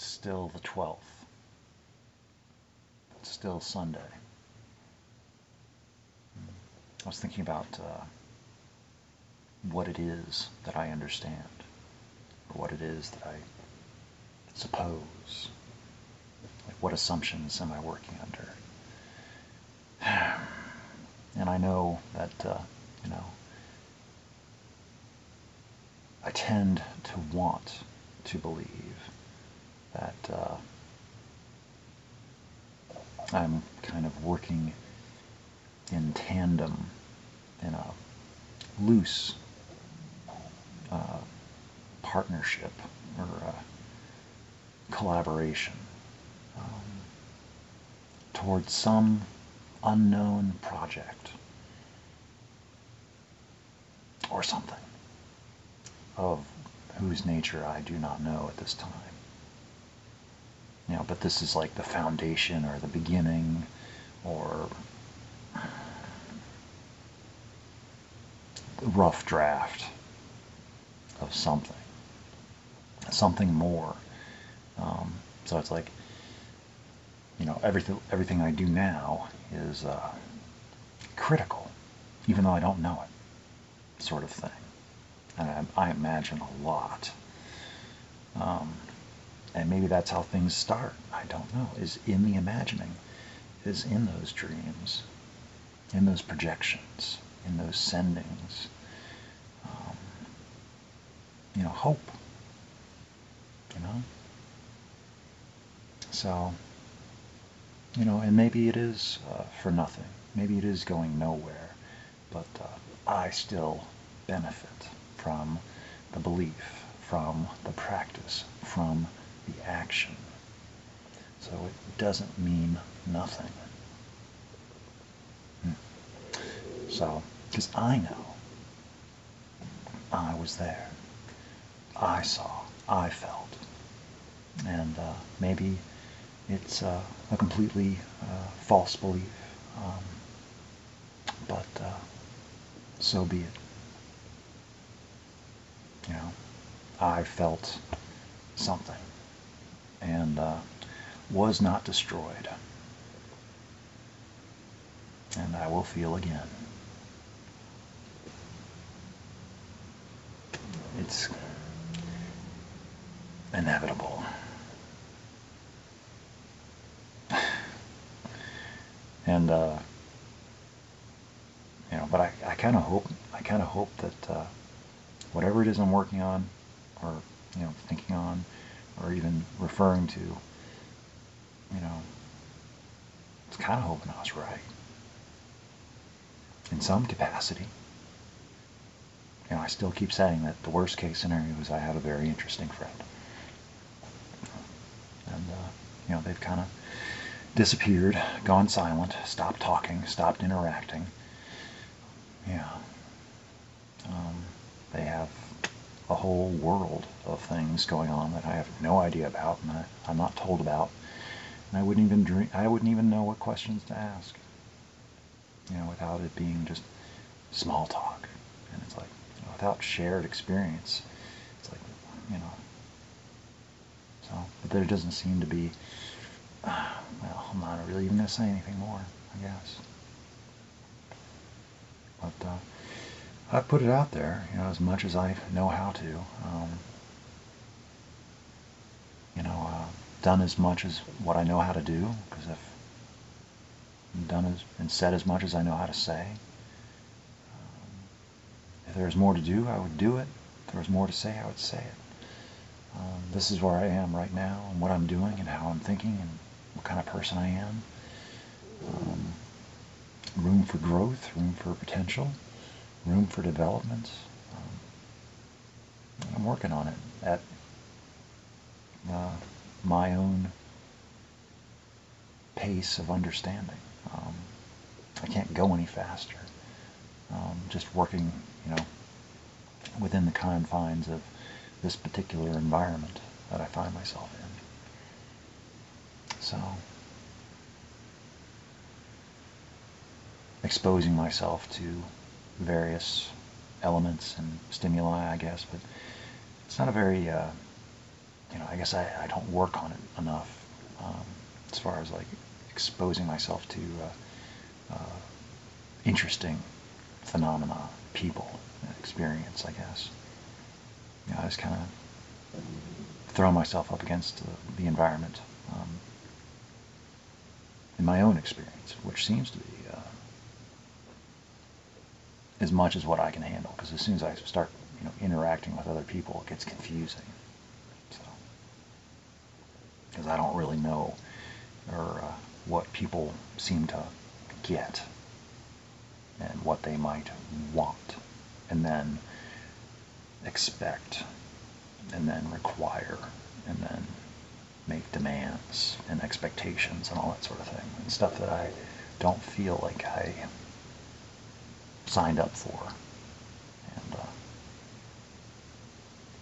it's still the 12th. It's still Sunday. I was thinking about what it is that I understand, or what it is that I suppose. Like, what assumptions am I working under? And I know that, you know, I tend to want to believe that I'm kind of working in tandem, in a loose partnership or collaboration towards some unknown project or something of whose nature I do not know at this time. You know, but this is like the foundation or the beginning or the rough draft of something more. So it's like, you know, everything I do now is critical, even though I don't know it, sort of thing. And I imagine a lot. And maybe that's how things start. I don't know. Is in the imagining, is in those dreams, in those projections, in those sendings. You know, hope. You know? So, you know, and maybe it is for nothing. Maybe it is going nowhere. But I still benefit from the belief, from the practice, from the action. So it doesn't mean nothing. So, because I know, I was there, I saw, I felt, and maybe it's a completely false belief, but so be it. You know, I felt something and was not destroyed, and I will feel again. It's inevitable. And you know, but I kind of hope that whatever it is I'm working on, or you know, thinking on, or even referring to, you know, it's kind of hoping I was right in some capacity. You know, I still keep saying that the worst case scenario is I have a very interesting friend, and you know, they've kind of disappeared, gone silent, stopped talking, stopped interacting. Yeah. They have a whole world of things going on that I have no idea about, and I'm not told about, and I wouldn't even know what questions to ask, you know, without it being just small talk. And it's like, you know, without shared experience, it's like, you know, so, but there doesn't seem to be, well, I'm not really even going to say anything more, I guess. But I've put it out there, you know, as much as I know how to. You know, done as much as what I know how to do, because I've done and said as much as I know how to say. If there was more to do, I would do it. If there was more to say, I would say it. This is where I am right now, and what I'm doing, and how I'm thinking, and what kind of person I am. Room for growth, room for potential, room for development. I'm working on it at my own pace of understanding. I can't go any faster. Just working, you know, within the confines of this particular environment that I find myself in. So, exposing myself to various elements and stimuli, I guess, but it's not a very I guess I don't work on it enough, as far as like exposing myself to interesting phenomena, people, experience, I guess. I just kind of throw myself up against the environment in my own experience, which seems to be as much as what I can handle. Because as soon as I start, interacting with other people, it gets confusing. So, because I don't really know or what people seem to get and what they might want, and then expect, and then require, and then make demands and expectations and all that sort of thing, and stuff that I don't feel like I signed up for. And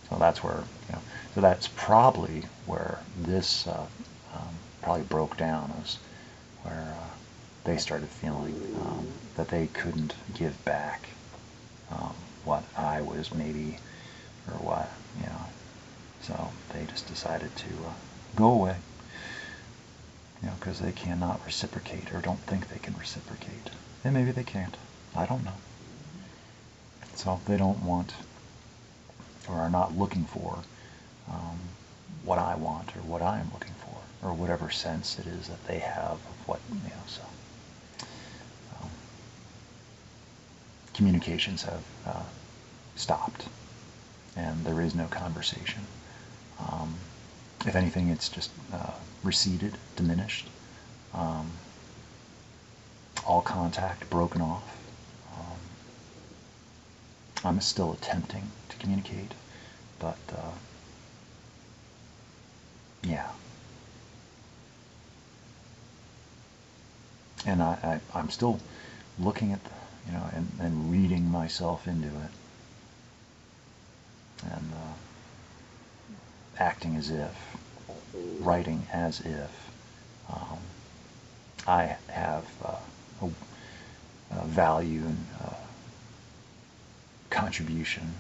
so that's where, so that's probably where this probably broke down, is where they started feeling that they couldn't give back what I was maybe, or what, so they just decided to go away, because they cannot reciprocate, or don't think they can reciprocate. And maybe they can't. I don't know. So they don't want, or are not looking for what I want, or what I am looking for, or whatever sense it is that they have of what, so. Communications have stopped, and there is no conversation. If anything, it's just receded, diminished. All contact broken off. I'm still attempting to communicate, but yeah. And I'm still looking at, and reading myself into it, and acting as if, writing as if I have a value and contribution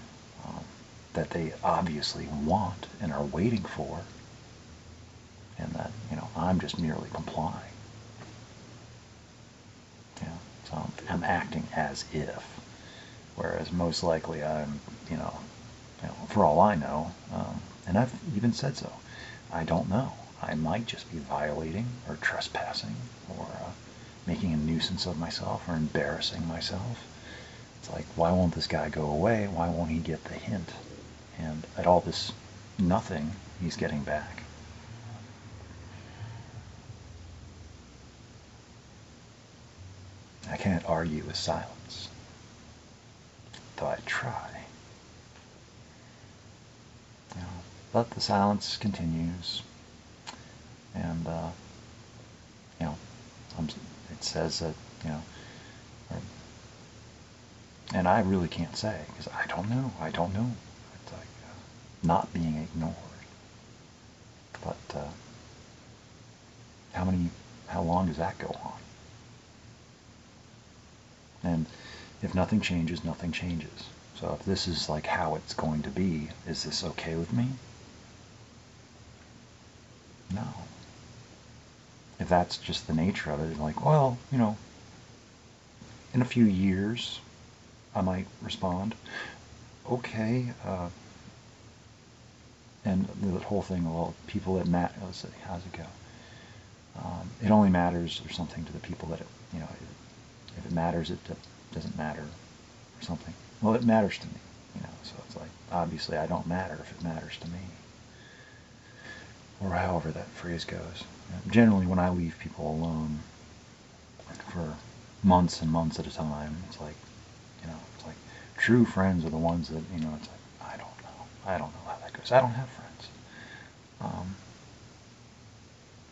that they obviously want and are waiting for, and that, I'm just merely complying. So I'm acting as if, whereas most likely I'm, for all I know, and I've even said so, I don't know. I might just be violating or trespassing, or making a nuisance of myself, or embarrassing myself. It's like, why won't this guy go away? Why won't he get the hint? And at all this nothing he's getting back. I can't argue with silence, though I try. But the silence continues, and it says that, and I really can't say, because I don't know. It's like not being ignored. But how long does that go on? And if nothing changes, nothing changes. So if this is like how it's going to be, is this okay with me? No. If that's just the nature of it, like, well, in a few years, I might respond. Okay. And the whole thing, well, people that matter, let's see, how's it go? It only matters or something to the people that, if it matters, it doesn't matter, or something. Well, it matters to me, so it's like, obviously I don't matter if it matters to me. Or however that phrase goes. Generally, when I leave people alone for months and months at a time, it's like, true friends are the ones that, it's like, I don't know how that goes. I don't have friends.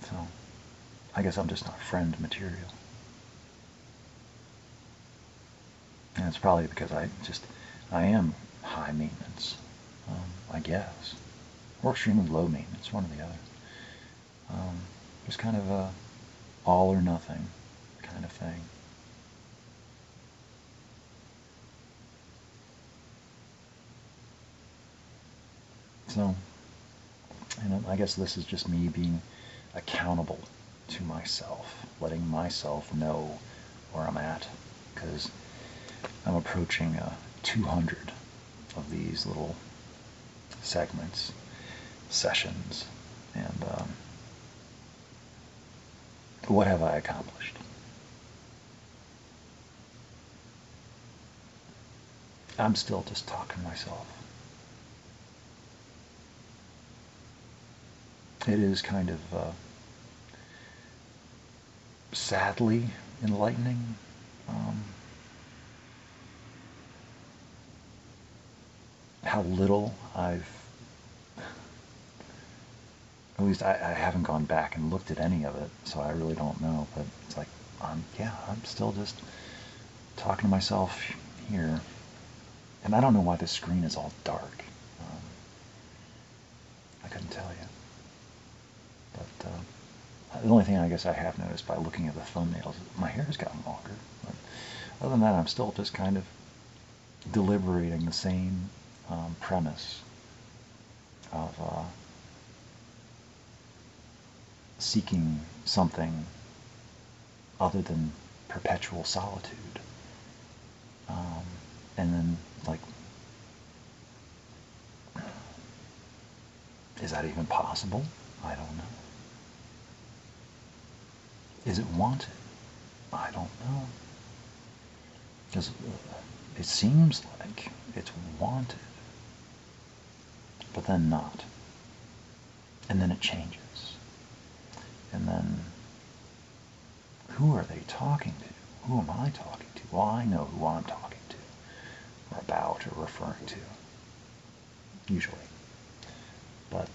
So, I guess I'm just not friend material. And it's probably because I am high maintenance, I guess. Or extremely low maintenance, one or the other. Just kind of a all or nothing kind of thing. So, And I guess this is just me being accountable to myself, letting myself know where I'm at, because I'm approaching 200 of these little segments, sessions, and what have I accomplished? I'm still just talking to myself. It is kind of sadly enlightening. How little I've, at least I haven't gone back and looked at any of it, so I really don't know, but it's like, yeah, I'm still just talking to myself here. And I don't know why the screen is all dark. I couldn't tell you. But the only thing I guess I have noticed by looking at the thumbnails is my hair's gotten longer. But other than that, I'm still just kind of deliberating the same premise of seeking something other than perpetual solitude. And then, like, is that even possible? I don't know. Is it wanted? I don't know. Because it seems like it's wanted, but then not. And then it changes. And then, who are they talking to? Who am I talking to? Well, I know who I'm talking to, or about, or referring to, usually. But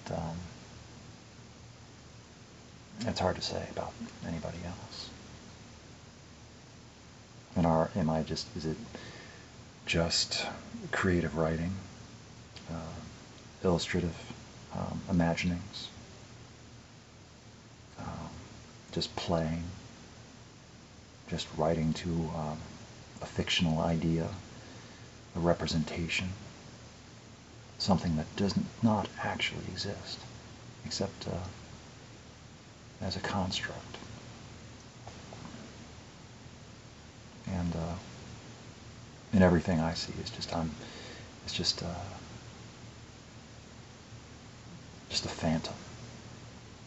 it's hard to say about anybody else. Is it just creative writing, illustrative imaginings, just playing, just writing to a fictional idea, a representation, something that does not actually exist, except as a construct. And everything I see is just a phantom.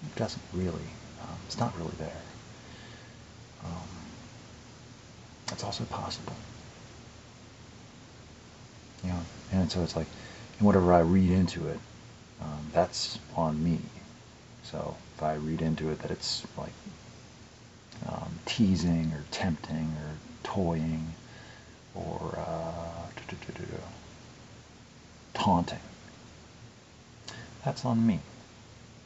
It doesn't really, it's not really there. That's also possible. You know, and so it's like, and whatever I read into it, that's on me. So if I read into it that it's like teasing or tempting or toying or taunting, that's on me.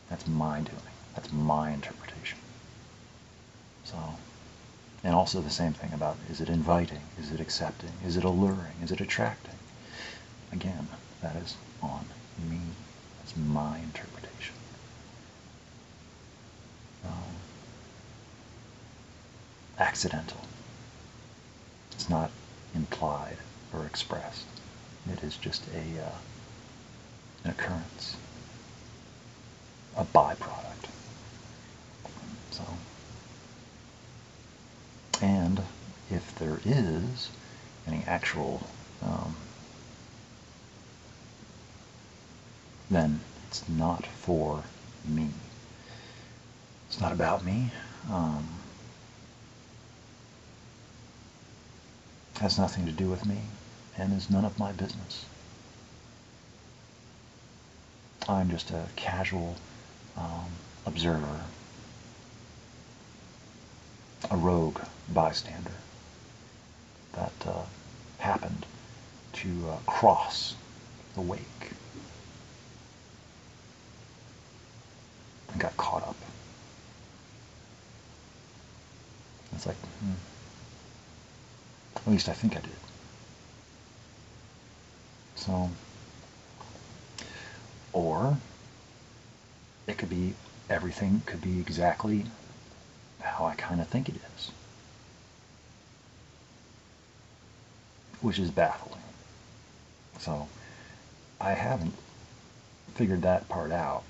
That's my doing. That's my interpretation. So, and also the same thing about, is it inviting? Is it accepting? Is it alluring? Is it attracting? Again, that is on me. That's my interpretation. Accidental. It's not implied or expressed. It is just an occurrence, a byproduct. So, and if there is any actual, then it's not for me. It's not about me. Has nothing to do with me, and is none of my business. I'm just a casual observer, a rogue bystander that happened to cross the wake and got caught up. It's like, at least I think I did. So, or it could be, everything could be exactly how I kind of think it is, which is baffling. So I haven't figured that part out,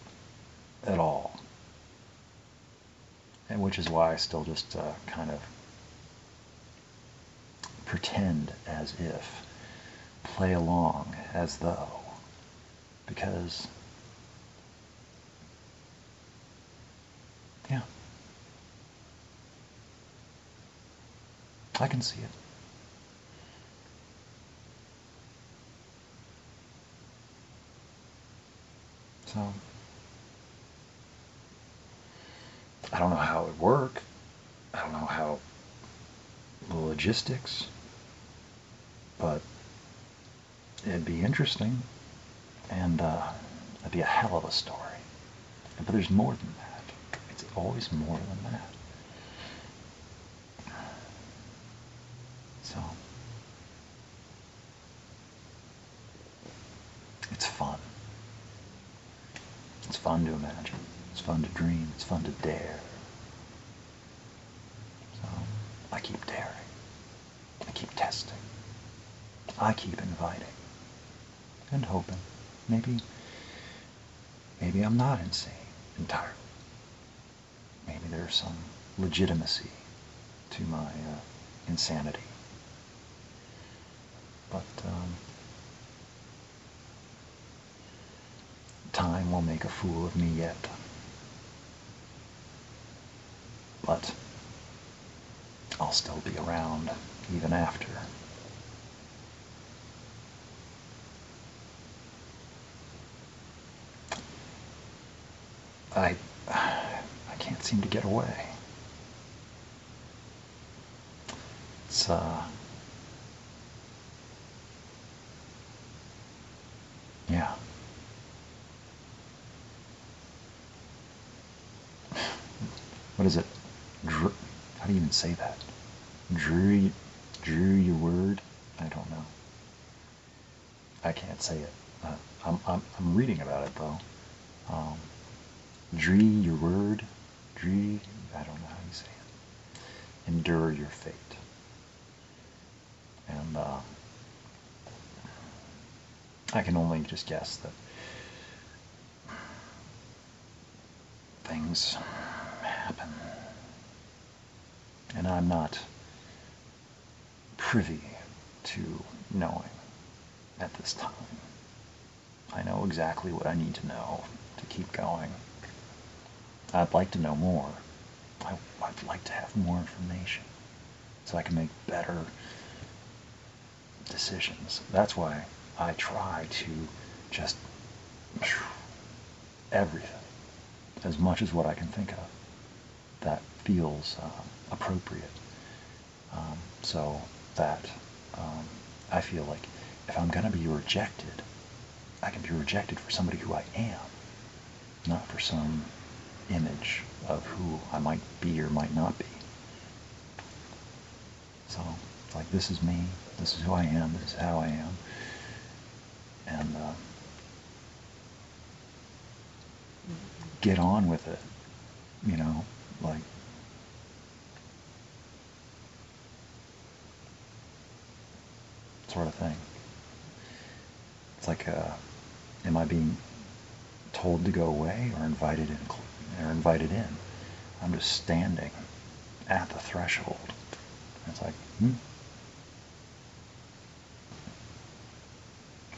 at all. And which is why I still just kind of pretend as if, play along as though, because, yeah, I can see it. So, I don't know how it would work. I don't know how the logistics, but it'd be interesting, and it'd be a hell of a story. But there's more than that. It's always more than that. So, it's fun. It's fun to imagine. It's fun to dream. It's fun to dare. So, I keep daring. I keep testing. I keep inviting. And hoping. Maybe I'm not insane entirely. Maybe there's some legitimacy to my insanity. But time will make a fool of me yet. But I'll still be around even after. I can't seem to get away. It's yeah. What is it? How do you even say that? Drew your word? I don't know. I can't say it. I'm reading about it though. Drew your word? Drew, I don't know how you say it. Endure your fate. And I can only just guess that things happen. And I'm not privy to knowing at this time. I know exactly what I need to know to keep going. I'd like to know more. I'd like to have more information so I can make better decisions. That's why I try to just everything, as much as what I can think of that feels appropriate. So that I feel like if I'm going to be rejected, I can be rejected for somebody who I am, not for some image of who I might be or might not be. So, like, this is me, this is who I am, this is how I am, and get on with it, you know, like, sort of thing. It's like, am I being told to go away or invited in? I'm just standing at the threshold. It's like,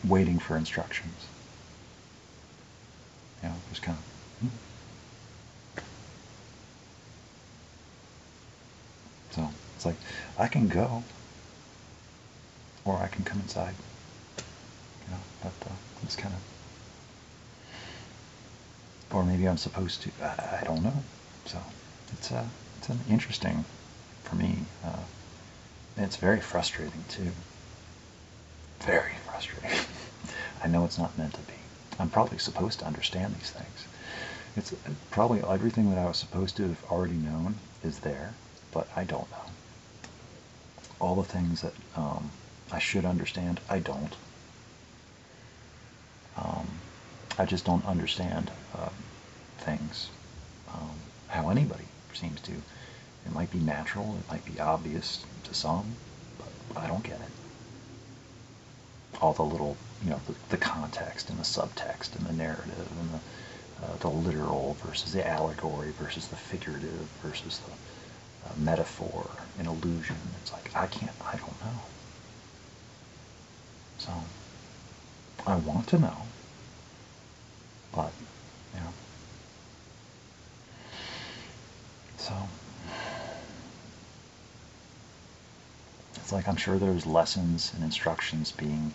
waiting for instructions. You know, just kind of, So it's like, I can go, or I can come inside. You know, but it's kind of, or maybe I'm supposed to. I don't know. So it's an interesting for me. It's very frustrating too. Very frustrating. I know it's not meant to be. I'm probably supposed to understand these things. It's probably everything that I was supposed to have already known is there, but I don't know. All the things that I should understand, I don't. I just don't understand things how anybody seems to. It might be natural, it might be obvious to some, but I don't get it. All the little, the context and the subtext and the narrative and the literal versus the allegory versus the figurative versus the metaphor and illusion. It's like, I don't know. So, I want to know, but, you know. So, it's like I'm sure there's lessons and instructions being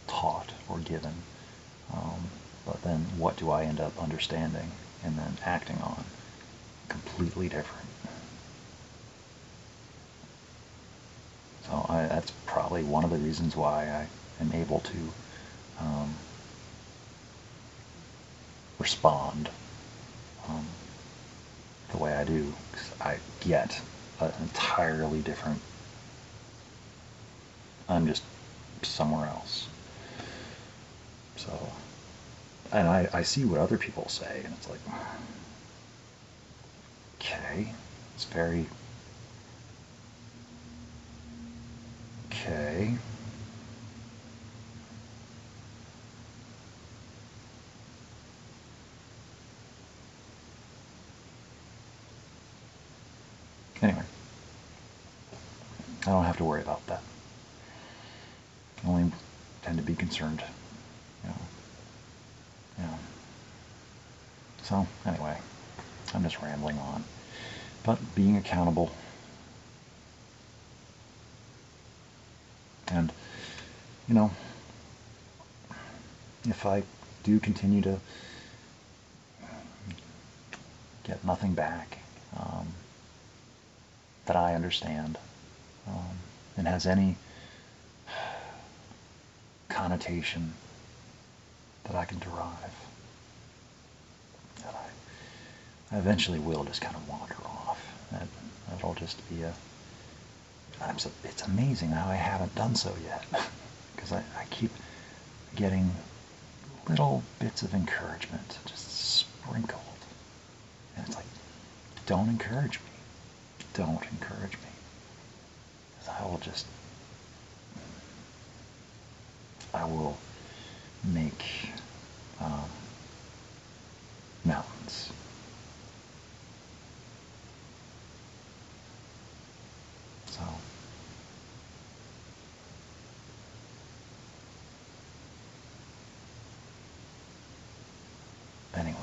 taught or given, but then what do I end up understanding and then acting on? Completely different. So that's probably one of the reasons why I am able to respond the way I do, because I get an entirely different, I'm just somewhere else. So, and I see what other people say, and it's like, okay, it's very, okay. Anyway, I don't have to worry about that. I only tend to be concerned, you know. Yeah. So, anyway, I'm just rambling on. But being accountable, and, you know, if I do continue to get nothing back that I understand and has any connotation that I can derive, that I eventually will just kind of wander off. That'll just be it's amazing how I haven't done so yet, because I keep getting little bits of encouragement just sprinkled, and it's like, don't encourage me, don't encourage me, because I will make mountains. So, anyway,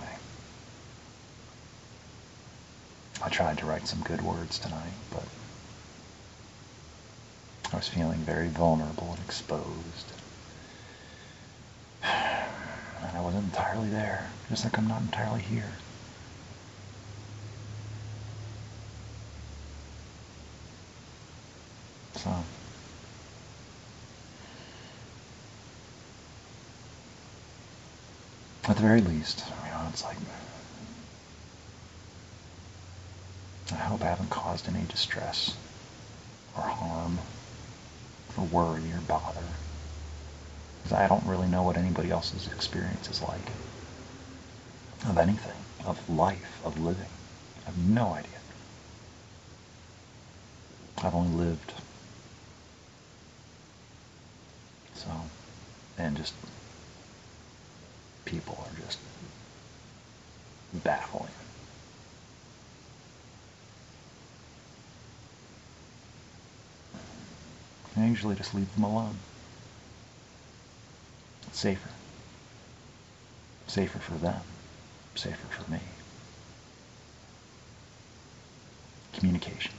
I tried to write some good words tonight, but I was feeling very vulnerable and exposed. And I wasn't entirely there, just like I'm not entirely here. So, at the very least, you know, it's like, I hope I haven't caused any distress or harm or worry or bother, because I don't really know what anybody else's experience is like of anything, of life, of living. I have no idea. I've only lived. So, and just, people are just baffling. I usually just leave them alone. It's safer. Safer for them. Safer for me. Communication.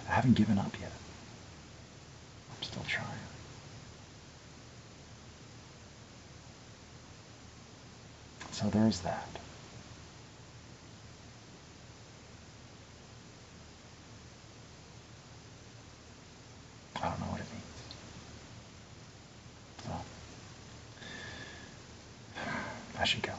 I haven't given up yet. I'm still trying. So there's that. I don't know what it means. So, I should go.